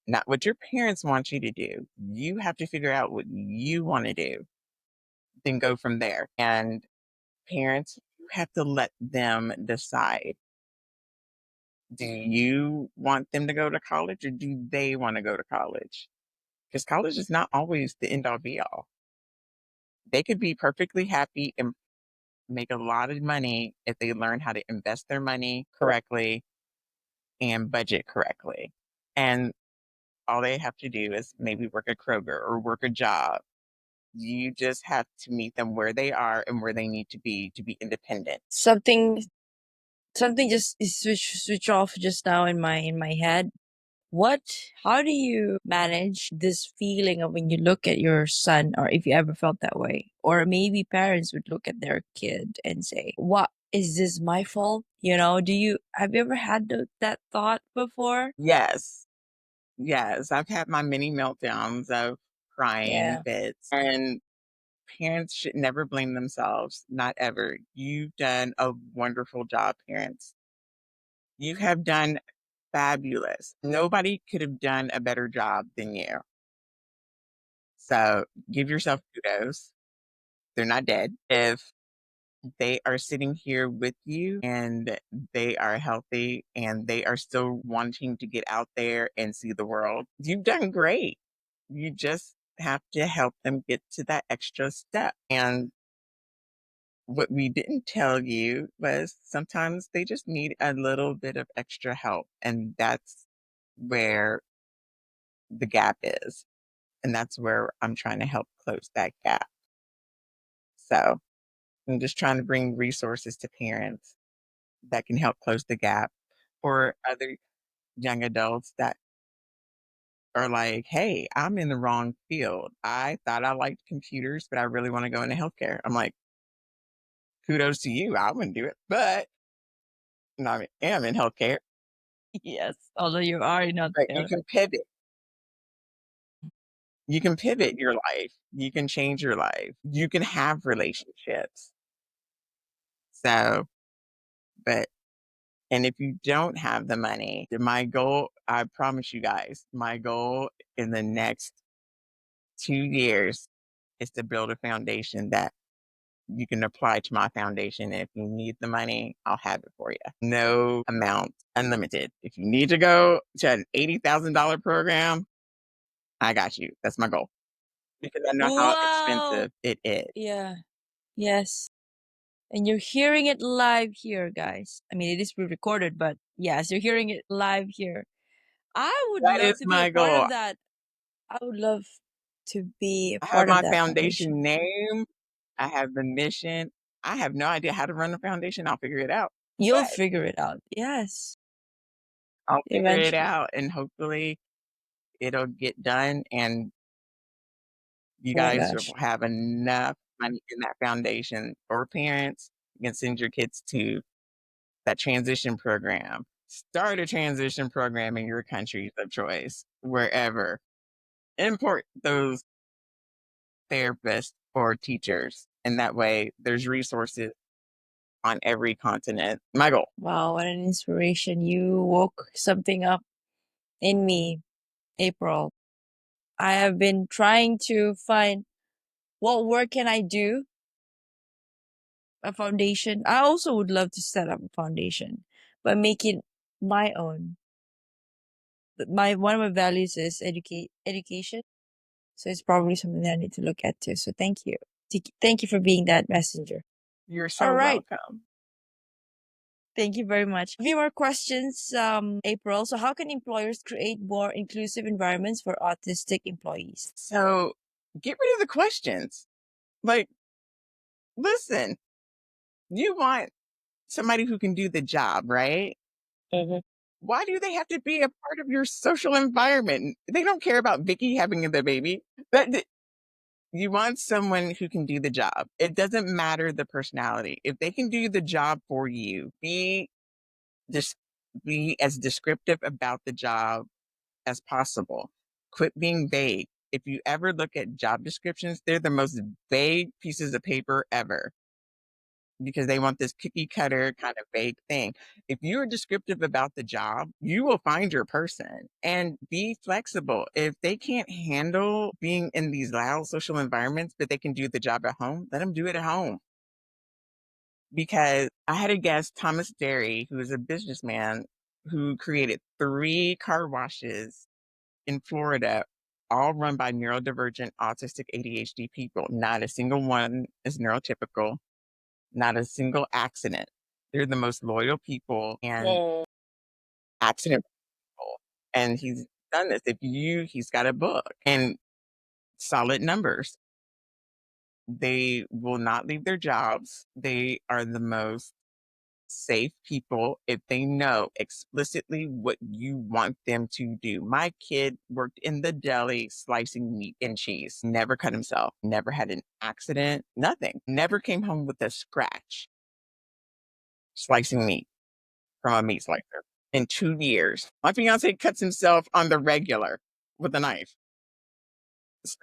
Not what your parents want you to do. You have to figure out what you want to do, then go from there. And parents, you have to let them decide. Do you want them to go to college or do they want to go to college? Because college is not always the end all be all. They could be perfectly happy and make a lot of money if they learn how to invest their money correctly and budget correctly. And all they have to do is maybe work at Kroger or work a job. You just have to meet them where they are and where they need to be independent. Something just is switch off just now in my head. What how do you manage this feeling of when you look at your son, or if you ever felt that way? Or maybe parents would look at their kid and say, "What is this my fault?" Do you have you ever had that thought before? Yes, yes. I've had my many meltdowns of crying Yeah. fits, and parents should never blame themselves, not ever. You've done a wonderful job, parents. You have done fabulous. Nobody could have done a better job than you. So give yourself kudos. They're not dead. If they are sitting here with you and they are healthy and they are still wanting to get out there and see the world, you've done great. You just have to help them get to that extra step. And what we didn't tell you was sometimes they just need a little bit of extra help. And that's where the gap is. And that's where I'm trying to help close that gap. So I'm just trying to bring resources to parents that can help close the gap or other young adults that are like, hey, I'm in the wrong field. I thought I liked computers, but I really want to go into healthcare. I'm like, kudos to you. I wouldn't do it, but no, I am in healthcare. Yes, although you are not But you there. can pivot. You can pivot your life. You can change your life. You can have relationships. So, but and if you don't have the money, my goal, I promise you guys, my goal in the next 2 years is to build a foundation that you can apply to my foundation. And if you need the money, I'll have it for you. No amount, unlimited. If you need to go to an $80,000 program, I got you. That's my goal because I know how Wow. expensive it is. Yeah. Yes. And you're hearing it live here, guys. I mean, it is pre-recorded, but yes, you're hearing it live here. I would That is love to be a my part goal. of that. I would love to be a I have part of my that foundation. foundation name. I have the mission. I have no idea how to run a foundation. I'll figure it out. You'll But figure it out. Yes, I'll figure it eventually. out and hopefully it'll get done and you Oh my guys gosh. will have enough money in that foundation for parents. You can send your kids to that transition program. Start a transition program in your country of choice, wherever. Import those therapists or teachers. And that way there's resources on every continent. My goal. Wow, what an inspiration. You woke something up in me, April. I have been trying to find what work can I do, a foundation. I also would love to set up a foundation, but make it my own. But my one of my values is education. So it's probably something that I need to look at too. So thank you. Thank you for being that messenger. You're All so right. welcome. Thank you very much. A few more questions, April. So how can employers create more inclusive environments for autistic employees? So get rid of the questions. Like, listen, you want somebody who can do the job, right? Mm-hmm. Why do they have to be a part of your social environment? They don't care about Vicky having the baby. But you want someone who can do the job. It doesn't matter the personality. If they can do the job for you, just be as descriptive about the job as possible. Quit being vague. If you ever look at job descriptions, they're the most vague pieces of paper ever because they want this cookie cutter kind of vague thing. If you're descriptive about the job, you will find your person and be flexible. If they can't handle being in these loud social environments, but they can do the job at home, let them do it at home. Because I had a guest, Thomas Derry, who is a businessman who created 3 car washes in Florida, all run by neurodivergent, autistic, ADHD people. Not a single one is neurotypical, not a single accident. They're the most loyal people and Mm. accident people. And he's done this. He's got a book and solid numbers. They will not leave their jobs. They are the most safe people if they know explicitly what you want them to do. My kid worked in the deli slicing meat and cheese, never cut himself, never had an accident, nothing, never came home with a scratch slicing meat from a meat slicer in 2 years. My fiance cuts himself on the regular with a knife. So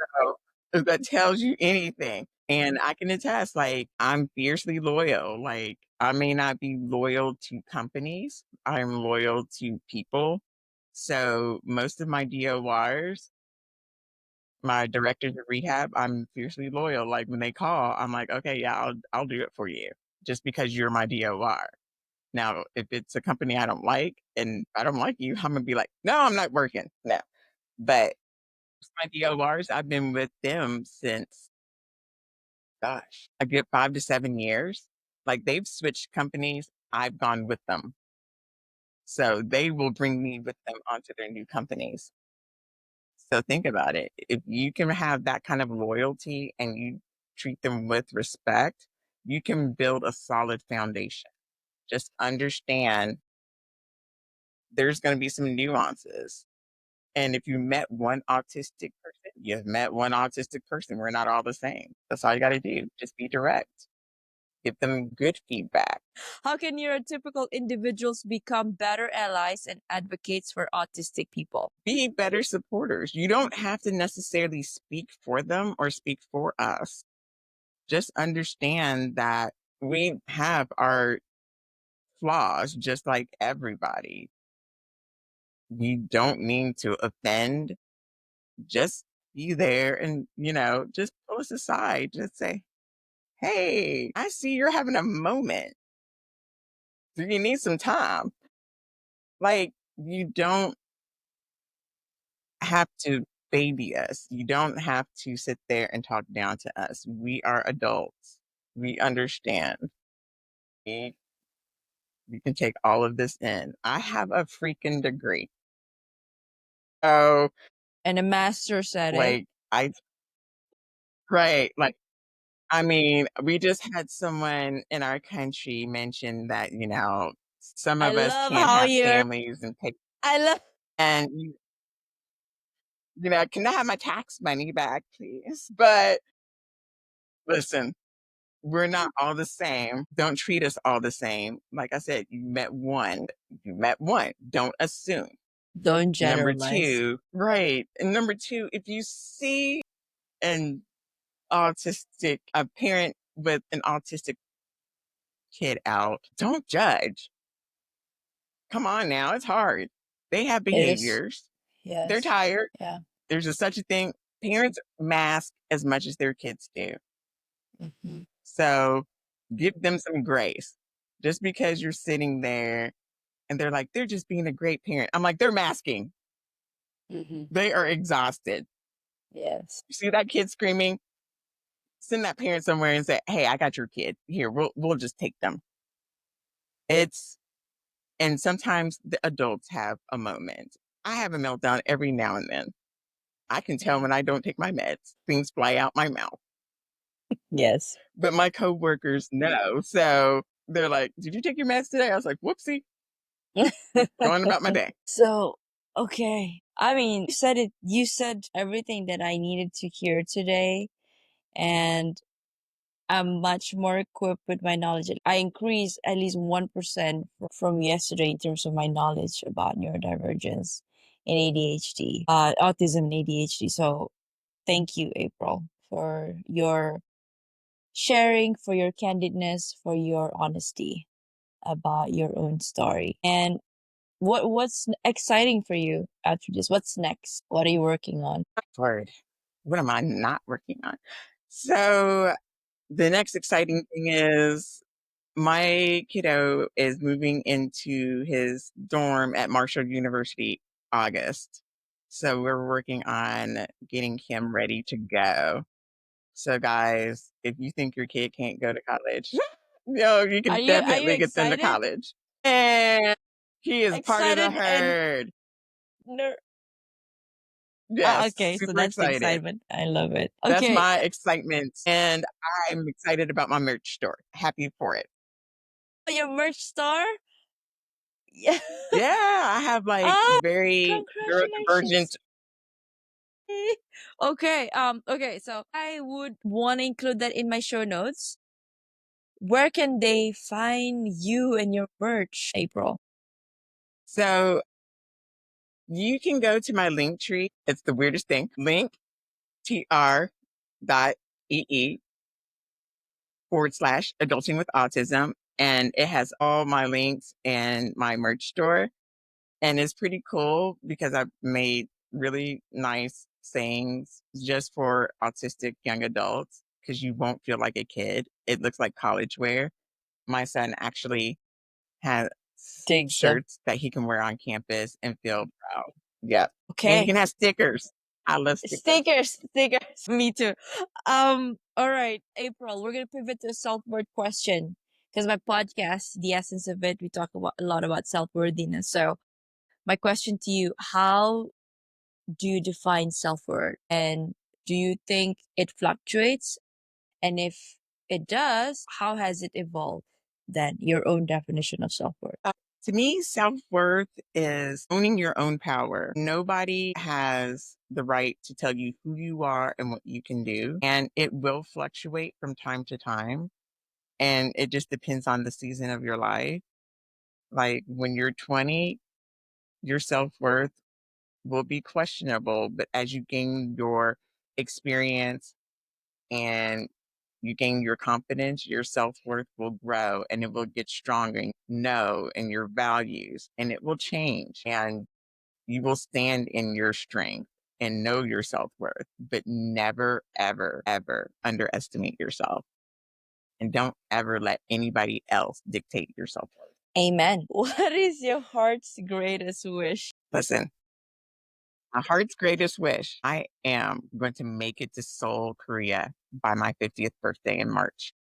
if that tells you anything. And I can attest, like, I'm fiercely loyal. Like, I may not be loyal to companies, I'm loyal to people. So most of my DORs, my directors of rehab, I'm fiercely loyal. Like when they call, I'm like, okay, yeah, I'll do it for you just because you're my DOR. Now, if it's a company I don't like and I don't like you, I'm gonna be like, no, I'm not working. No. But my DORs, I've been with them since, gosh, a good 5 to 7 years. Like they've switched companies, I've gone with them. So they will bring me with them onto their new companies. So think about it. If you can have that kind of loyalty and you treat them with respect, you can build a solid foundation. Just understand there's going to be some nuances. And if you met one autistic person, you've met one autistic person. We're not all the same. That's all you got to do. Just be direct. Give them good feedback. How can neurotypical individuals become better allies and advocates for autistic people? Be better supporters. You don't have to necessarily speak for them or speak for us. Just understand that we have our flaws just like everybody. We don't mean to offend. Just be there and, just pull us aside. Just say, hey, I see you're having a moment. Do you need some time? Like, you don't have to baby us. You don't have to sit there and talk down to us. We are adults. We understand. We, we can take all of this in. I have a freaking degree. So, And a master said it. like, I pray, like, I mean, we just had someone in our country mention that, some I of us love can't how have you're, families and take, I love, and, can I have my tax money back, please? But listen, we're not all the same. Don't treat us all the same. Like I said, you met one. You met one. Don't assume. don't Number generalize. two, right. And number two, if you see an autistic, a parent with an autistic kid out, don't judge. Come on now, it's hard. They have It is. behaviors. They're Yes. tired. Yeah. There's a such a thing. Parents mask as much as their kids do. Hmm. So give them some grace. Just because you're sitting there and they're like, they're just being a great parent. I'm like, they're masking. Hmm. They are exhausted. Yes. You see that kid screaming? Send that parent somewhere and say, "Hey, I got your kid. Here, we'll just take them." It's and sometimes the adults have a moment. I have a meltdown every now and then. I can tell when I don't take my meds. Things fly out my mouth. Yes. But my coworkers know. So they're like, "Did you take your meds today?" I was like, "Whoopsie, going about my day." So, okay. I mean, you said it, you said everything that I needed to hear today, and I'm much more equipped with my knowledge. I increased at least 1% from yesterday in terms of my knowledge about neurodivergence and ADHD, autism and ADHD. So thank you, April, for your sharing, for your candidness, for your honesty about your own story. And what's exciting for you after this? What's next? What are you working on? Word. What am I not working on? So the next exciting thing is my kiddo is moving into his dorm at Marshall University August. So we're working on getting him ready to go. So guys, if you think your kid can't go to college, you Are can you definitely get them to excited? college. And he is part of the Excited and herd. ner- Yes, okay, so super that's the excited. excitement. I love it. That's Okay, my excitement. And I'm excited about my merch store. Happy for it. your merch store? Yeah. Yeah, I have like Oh, very neurodivergent. congratulations. Okay, okay, so I would want to include that in my show notes. Where can they find you and your merch, April? So you can go to my link tree. It's the weirdest thing. Link tr.ee/, adulting with autism. And it has all my links and my merch store. And it's pretty cool because I've made really nice sayings just for autistic young adults because you won't feel like a kid. It looks like college wear. My son actually has Digs them. shirts that he can wear on campus and feel proud. Yep. And you Okay. can have stickers. I love stickers. Stickers. Me too. All right, April, we're gonna pivot to a self-worth question. Because my podcast, the essence of it, we talk about a lot about self-worthiness. So my question to you, how do you define self-worth? And do you think it fluctuates? And if it does, how has it evolved then, your own definition of self-worth? To me, self worth is owning your own power. Nobody has the right to tell you who you are and what you can do. And it will fluctuate from time to time. And it just depends on the season of your life. Like when you're 20, your self worth will be questionable. But as you gain your experience and you gain your confidence, your self worth will grow and it will get stronger. Know and your values, and it will change. And you will stand in your strength and know your self worth, but never, ever, ever underestimate yourself. And don't ever let anybody else dictate your self worth. Amen. What is your heart's greatest wish? Listen, my heart's greatest wish, I am going to make it to Seoul, Korea by my 50th birthday in March.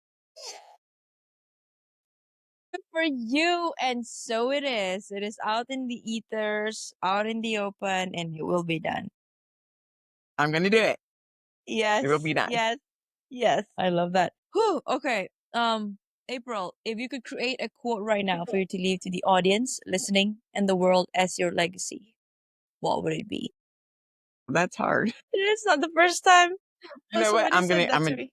for you. And so it is. It is out in the ethers, out in the open, and it will be done. I'm going to do it. It will Yes, be done. yes, yes. I love that. Whew, okay. April, if you could create a quote right now for you to leave to the audience, listening, and the world as your legacy, what would it be? That's hard. It is not the first time You know what? somebody said that to me.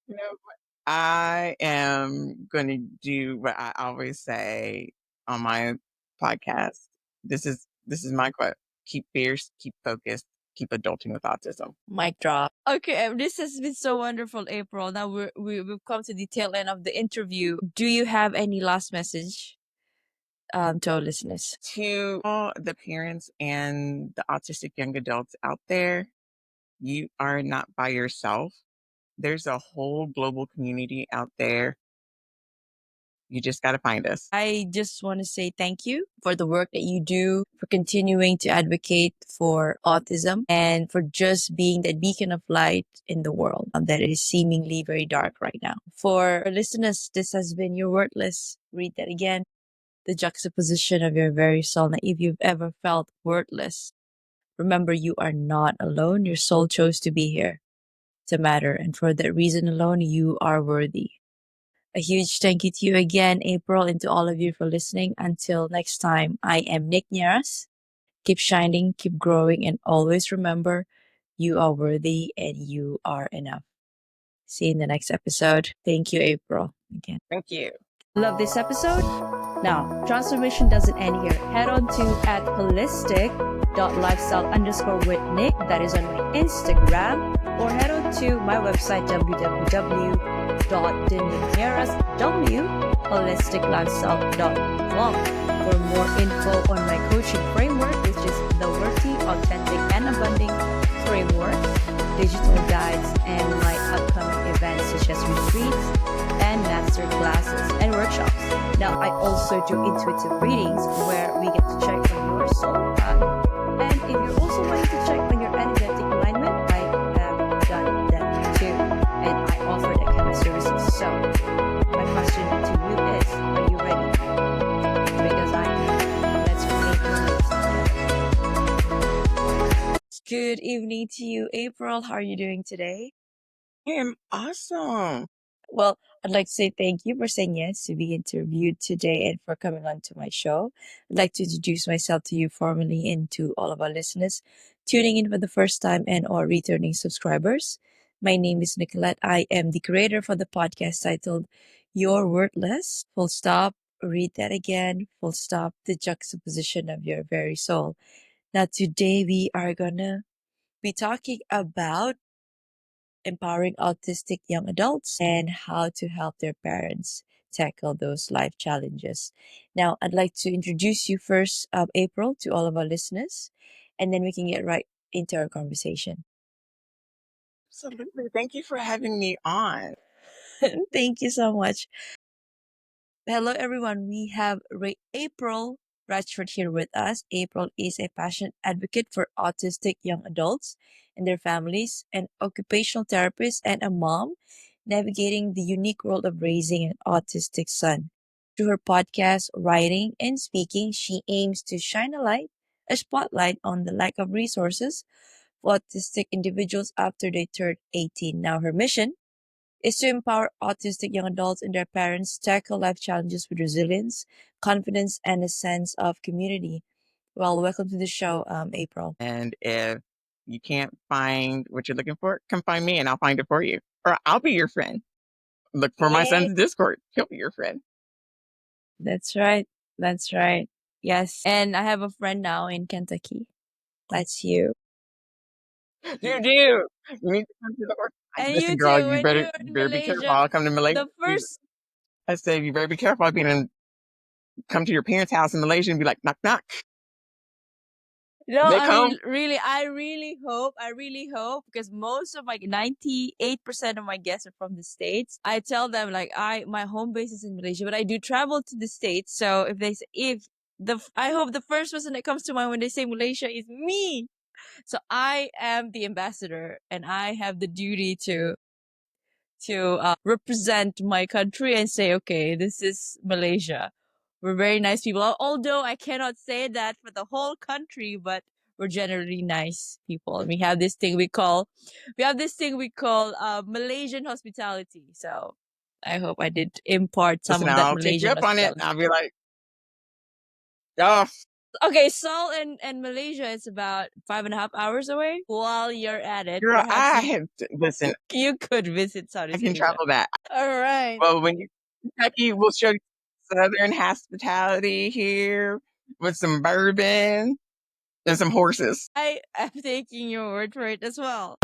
You know what? I am going to do what I always say on my podcast. This is my quote. Keep fierce, keep focused, keep adulting with autism. Mic drop. Okay, this has been so wonderful, April. Now we've come to the tail end of the interview. Do you have any last message to our listeners? To all the parents and the autistic young adults out there, you are not by yourself. There's a whole global community out there. You just got to find us. I just want to say thank you for the work that you do, for continuing to advocate for autism, and for just being that beacon of light in the world that is seemingly very dark right now. For our listeners, this has been your Wordless. Read that again. The juxtaposition of your very soul. Now, if you've ever felt wordless, remember you are not alone. Your soul chose to be here to matter. And for that reason alone, you are worthy. A huge thank you to you again, April, and to all of you for listening. Until next time, I am Nick Nieras. Keep shining, keep growing, and always remember you are worthy and you are enough. See you in the next episode. Thank you, April, again. Thank you. Love this episode? Now, transformation doesn't end here. Head on to at holistic.lifestyle_with_Nick. That is on my Instagram. Or head on to my website, www.deniaraswholisticlifestyle.com for more info on my coaching framework, which is the Worthy, Authentic, and Abundant Framework, digital guides, and my upcoming events such as retreats and master classes and workshops. Now, I also do intuitive readings where we get to check on your soul path. And if you're also wanting to check on your energetic alignment, I have done that too. And I offer that kind of services. So, my question to you is, are you ready? Because I am. Let's create your next. Good evening to you, April. How are you doing today? I am awesome. Well, I'd like to say thank you for saying yes to be interviewed today and for coming on to my show. I'd like to introduce myself to you formally and to all of our listeners tuning in for the first time and or returning subscribers. My name is Nicolette. I am the creator for the podcast titled You're Wordless, full stop, read that again, full stop, the juxtaposition of your very soul. Now, today we are gonna be talking about empowering autistic young adults and how to help their parents tackle those life challenges. Now, I'd like to introduce you first, April, to all of our listeners, and then we can get right into our conversation. Absolutely. Thank you for having me on. Thank you so much. Hello, everyone. We have April Ratchford here with us. April is a passionate advocate for autistic young adults and their families, an occupational therapist, and a mom navigating the unique world of raising an autistic son. Through her podcast, writing, and speaking, she aims to shine a spotlight on the lack of resources for autistic individuals after they turn 18. Now, her mission is to empower autistic young adults and their parents tackle life challenges with resilience, confidence, and a sense of community. Well, welcome to the show, April. And if you can't find what you're looking for, come find me and I'll find it for you. Or I'll be your friend. Look for my Yay. son's Discord. He'll be your friend. That's right. That's right. Yes. And I have a friend now in Kentucky. That's you. You do. You need to come to the work. And Listen, you girl, too, when you're in you better be careful. Malaysia. I'll come to Malaysia. The first I say you better be careful. I'll be in, come to your parents' house in Malaysia and be like, knock, knock. No, They I come. mean, really, I really hope, because most of my 98% of my guests are from the States. I tell them like my home base is in Malaysia, but I do travel to the States. So if they say, I hope the first person that comes to mind when they say Malaysia is me. So I am the ambassador and I have the duty to to represent my country and say, okay, this is Malaysia. We're very nice people. Although I cannot say that for the whole country, but we're generally nice people. And we have this thing we call Malaysian hospitality. So I hope I did impart some Listen, of that I'll take you Malaysian up on it. hospitality. I'll be like, oh, Okay, Seoul and Malaysia is about 5.5 hours away. While you're at it, girl, perhaps listen, you could visit I Southeast can Asia. travel that. All right. Well, when you Kentucky, we'll show you Southern hospitality here with some bourbon and some horses. I am taking your word for it as well.